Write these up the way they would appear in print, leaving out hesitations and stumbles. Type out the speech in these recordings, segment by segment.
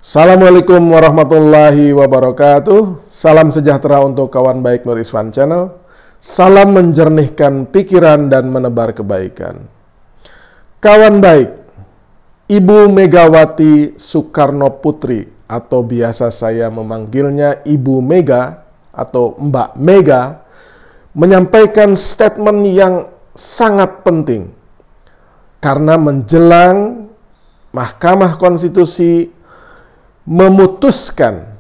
Assalamualaikum warahmatullahi wabarakatuh. Salam sejahtera untuk kawan baik Nur Iswan Channel. Salam menjernihkan pikiran dan menebar kebaikan. Kawan baik, Ibu Megawati Soekarno Putri atau biasa saya memanggilnya Ibu Mega atau Mbak Mega menyampaikan statement yang sangat penting karena menjelang Mahkamah Konstitusi memutuskan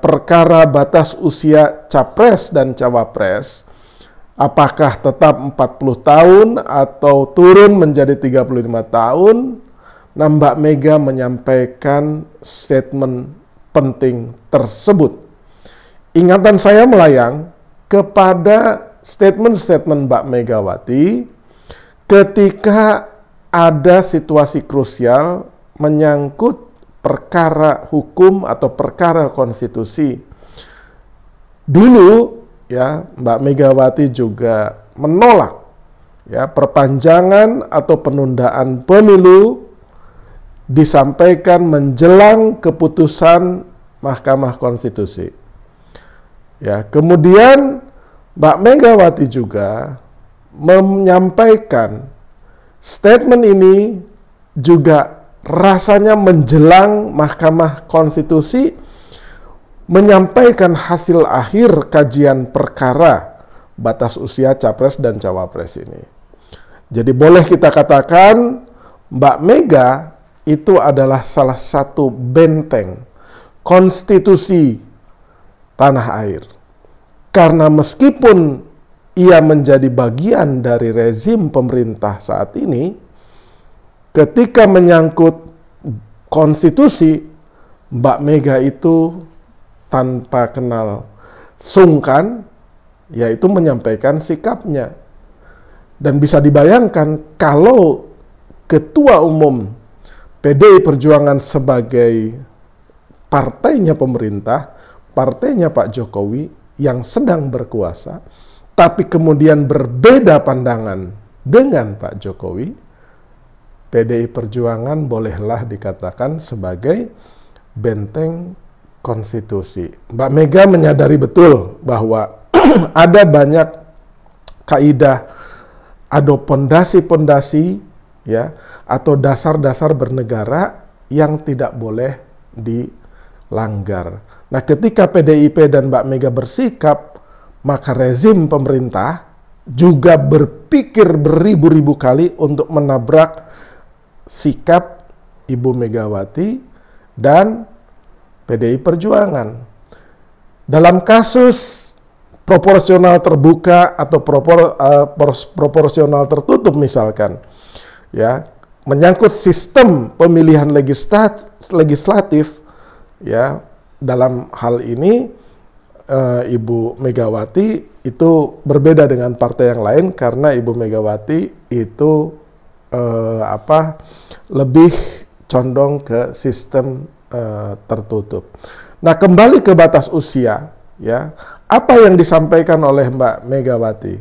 perkara batas usia capres dan cawapres, apakah tetap 40 tahun atau turun menjadi 35 tahun. Nah, Mbak Mega menyampaikan statement penting tersebut. Ingatan saya melayang kepada statement-statement Mbak Megawati ketika ada situasi krusial menyangkut perkara hukum atau perkara konstitusi. Dulu Mbak Megawati juga menolak perpanjangan atau penundaan pemilu disampaikan menjelang keputusan Mahkamah Konstitusi. Kemudian Mbak Megawati juga menyampaikan statement ini juga rasanya menjelang Mahkamah Konstitusi menyampaikan hasil akhir kajian perkara batas usia capres dan cawapres ini. Jadi boleh kita katakan Mbak Mega itu adalah salah satu benteng konstitusi tanah air. Karena meskipun ia menjadi bagian dari rezim pemerintah saat ini, ketika menyangkut konstitusi, Mbak Mega itu tanpa kenal sungkan, yaitu menyampaikan sikapnya. Dan bisa dibayangkan kalau Ketua Umum PDI Perjuangan sebagai partainya pemerintah, partainya Pak Jokowi yang sedang berkuasa, tapi kemudian berbeda pandangan dengan Pak Jokowi, PDI Perjuangan bolehlah dikatakan sebagai benteng konstitusi. Mbak Mega menyadari betul bahwa ada banyak kaidah, ada pondasi-pondasi atau dasar-dasar bernegara yang tidak boleh dilanggar. Nah, ketika PDIP dan Mbak Mega bersikap, maka rezim pemerintah juga berpikir beribu-ribu kali untuk menabrak sikap Ibu Megawati dan PDI Perjuangan. Dalam kasus proporsional terbuka atau proporsional tertutup misalkan, menyangkut sistem pemilihan legislatif, dalam hal ini Ibu Megawati itu berbeda dengan partai yang lain karena Ibu Megawati itu lebih condong ke sistem tertutup. Nah, kembali ke batas usia, apa yang disampaikan oleh Mbak Megawati?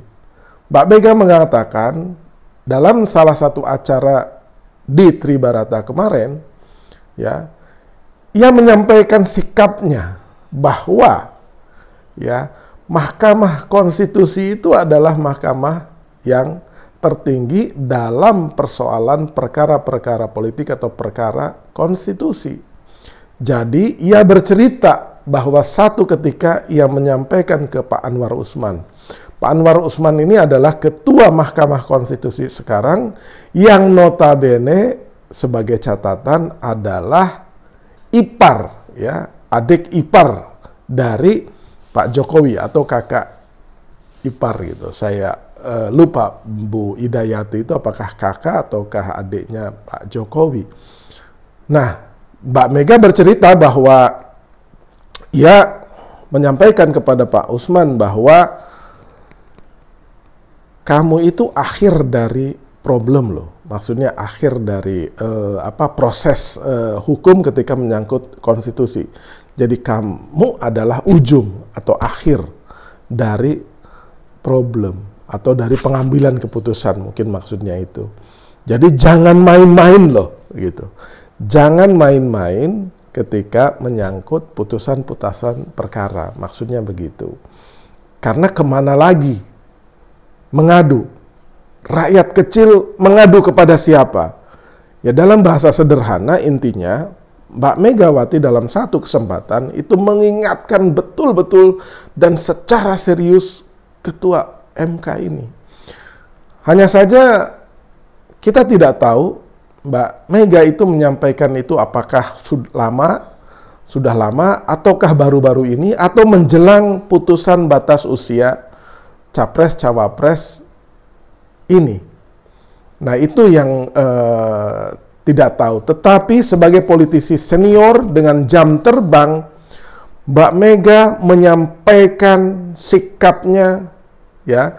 Mbak Mega mengatakan dalam salah satu acara di Tribarata kemarin, ia menyampaikan sikapnya bahwa Mahkamah Konstitusi itu adalah mahkamah yang tertinggi dalam persoalan perkara-perkara politik atau perkara konstitusi. Jadi ia bercerita bahwa satu ketika ia menyampaikan ke Pak Anwar Usman. Pak Anwar Usman ini adalah Ketua Mahkamah Konstitusi sekarang yang notabene sebagai catatan adalah ipar, adik ipar dari Pak Jokowi atau kakak ipar gitu. Saya lupa Bu Idayati itu apakah kakak ataukah adiknya Pak Jokowi. Nah, Mbak Mega bercerita bahwa ia menyampaikan kepada Pak Usman bahwa kamu itu akhir dari problem loh. Maksudnya akhir dari proses hukum ketika menyangkut konstitusi. Jadi kamu adalah ujung atau akhir dari problem atau dari pengambilan keputusan, mungkin maksudnya itu. Jadi jangan main-main loh gitu. Jangan main-main ketika menyangkut putusan-putusan perkara. Maksudnya begitu. Karena kemana lagi mengadu? Rakyat kecil mengadu kepada siapa? Ya dalam bahasa sederhana intinya, Mbak Megawati dalam satu kesempatan itu mengingatkan betul-betul dan secara serius Ketua MK ini. Hanya saja kita tidak tahu Mbak Mega itu menyampaikan itu apakah sudah lama ataukah baru-baru ini atau menjelang putusan batas usia Capres-Cawapres ini. Nah itu yang tidak tahu. Tetapi sebagai politisi senior dengan jam terbang, Mbak Mega menyampaikan sikapnya ya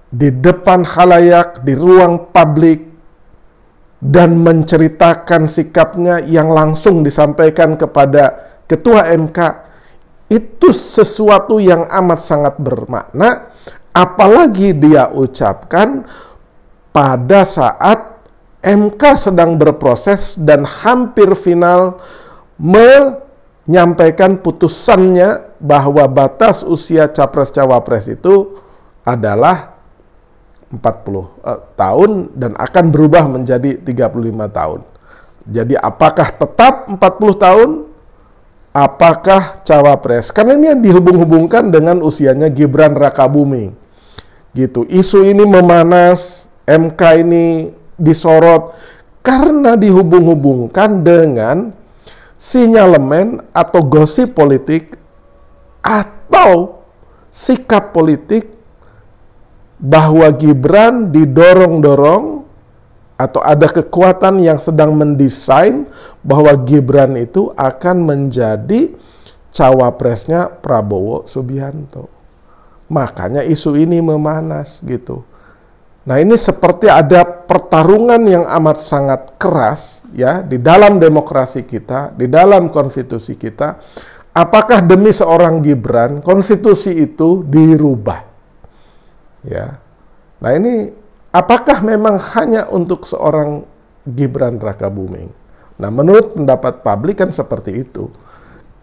di depan khalayak, di ruang publik, dan menceritakan sikapnya yang langsung disampaikan kepada Ketua MK. Itu sesuatu yang amat sangat bermakna, apalagi dia ucapkan pada saat MK sedang berproses dan hampir final menyampaikan putusannya bahwa batas usia Capres-Cawapres itu adalah 40 tahun dan akan berubah menjadi 35 tahun. Jadi apakah tetap 40 tahun? Apakah Cawapres? Karena ini dihubung-hubungkan dengan usianya Gibran Rakabuming. Gitu. Isu ini memanas, MK ini disorot karena dihubung-hubungkan dengan sinyalemen atau gosip politik atau sikap politik bahwa Gibran didorong-dorong atau ada kekuatan yang sedang mendesain bahwa Gibran itu akan menjadi cawapresnya Prabowo Subianto. Makanya isu ini memanas gitu. Nah ini seperti ada pertarungan yang amat sangat keras ya di dalam demokrasi kita, di dalam konstitusi kita. Apakah demi seorang Gibran konstitusi itu dirubah? Ya, nah ini apakah memang hanya untuk seorang Gibran Rakabuming? Nah menurut pendapat publik kan seperti itu.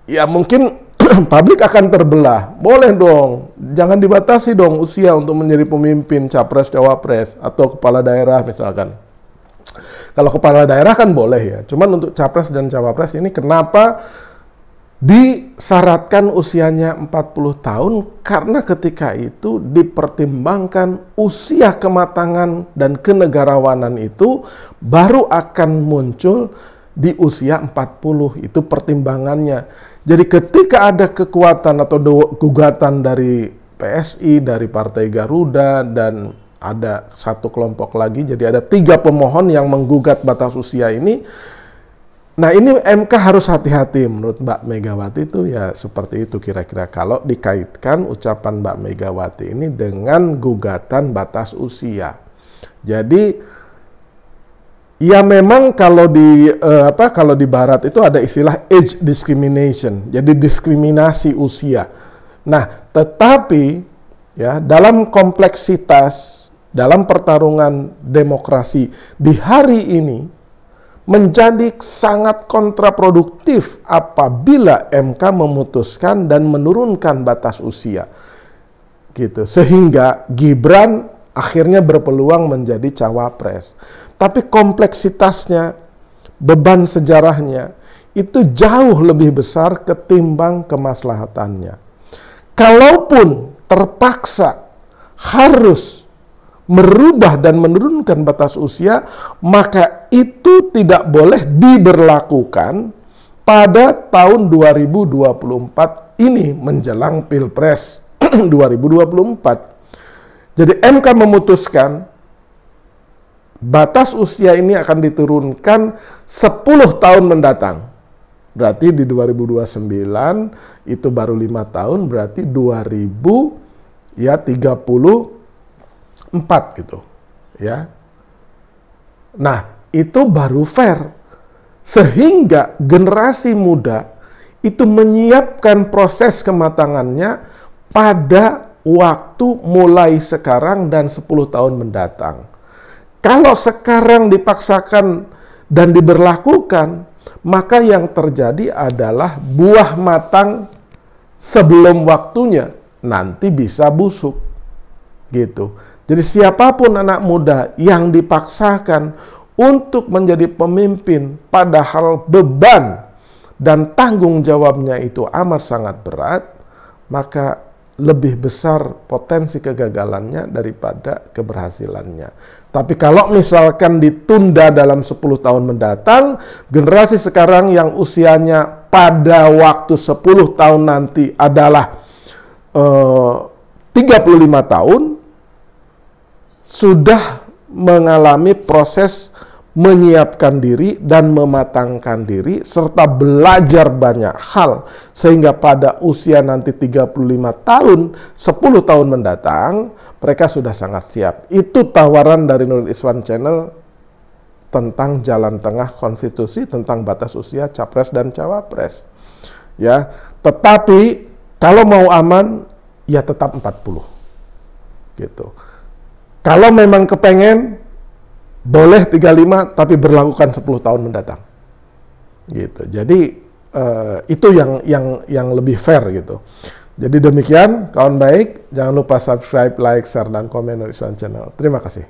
Ya mungkin publik akan terbelah. Boleh dong, jangan dibatasi dong usia untuk menjadi pemimpin Capres Cawapres atau kepala daerah misalkan. Kalau kepala daerah kan boleh ya. Cuman untuk Capres dan Cawapres ini kenapa disyaratkan usianya 40 tahun? Karena ketika itu dipertimbangkan usia kematangan dan kenegarawanan itu baru akan muncul di usia 40. Itu pertimbangannya. Jadi ketika ada kekuatan atau gugatan dari PSI, dari Partai Garuda, dan ada satu kelompok lagi, jadi ada 3 pemohon yang menggugat batas usia ini. Nah ini MK harus hati-hati menurut Mbak Megawati itu ya seperti itu kira-kira kalau dikaitkan ucapan Mbak Megawati ini dengan gugatan batas usia. Jadi ya memang kalau di barat itu ada istilah age discrimination, jadi diskriminasi usia. Nah, tetapi ya dalam kompleksitas dalam pertarungan demokrasi di hari ini menjadi sangat kontraproduktif apabila MK memutuskan dan menurunkan batas usia. Gitu. Sehingga Gibran akhirnya berpeluang menjadi cawapres. Tapi kompleksitasnya, beban sejarahnya itu jauh lebih besar ketimbang kemaslahatannya. Kalaupun terpaksa harus merubah dan menurunkan batas usia, maka itu tidak boleh diberlakukan pada tahun 2024 ini menjelang Pilpres 2024. Jadi MK memutuskan batas usia ini akan diturunkan 10 tahun mendatang. Berarti di 2029 itu baru 5 tahun, berarti 2034 gitu. Ya. Nah, itu baru fair. Sehingga generasi muda itu menyiapkan proses kematangannya pada waktu mulai sekarang dan 10 tahun mendatang. Kalau sekarang dipaksakan dan diberlakukan, maka yang terjadi adalah buah matang sebelum waktunya nanti bisa busuk gitu. Jadi siapapun anak muda yang dipaksakan untuk menjadi pemimpin padahal beban dan tanggung jawabnya itu amat sangat berat, maka lebih besar potensi kegagalannya daripada keberhasilannya. Tapi kalau misalkan ditunda dalam 10 tahun mendatang, generasi sekarang yang usianya pada waktu 10 tahun nanti adalah 35 tahun, sudah mengalami proses menyiapkan diri dan mematangkan diri serta belajar banyak hal sehingga pada usia nanti 35 tahun 10 tahun mendatang mereka sudah sangat siap. Itu tawaran dari Nurul Iswan Channel tentang jalan tengah konstitusi, tentang batas usia capres dan cawapres ya. Tetapi kalau mau aman ya tetap 40 gitu. Kalau memang kepengen boleh 35 tapi berlakukan 10 tahun mendatang. Gitu. Jadi itu yang lebih fair gitu. Jadi demikian kawan baik, jangan lupa subscribe, like, share dan komen Nurul Iswan Channel. Terima kasih.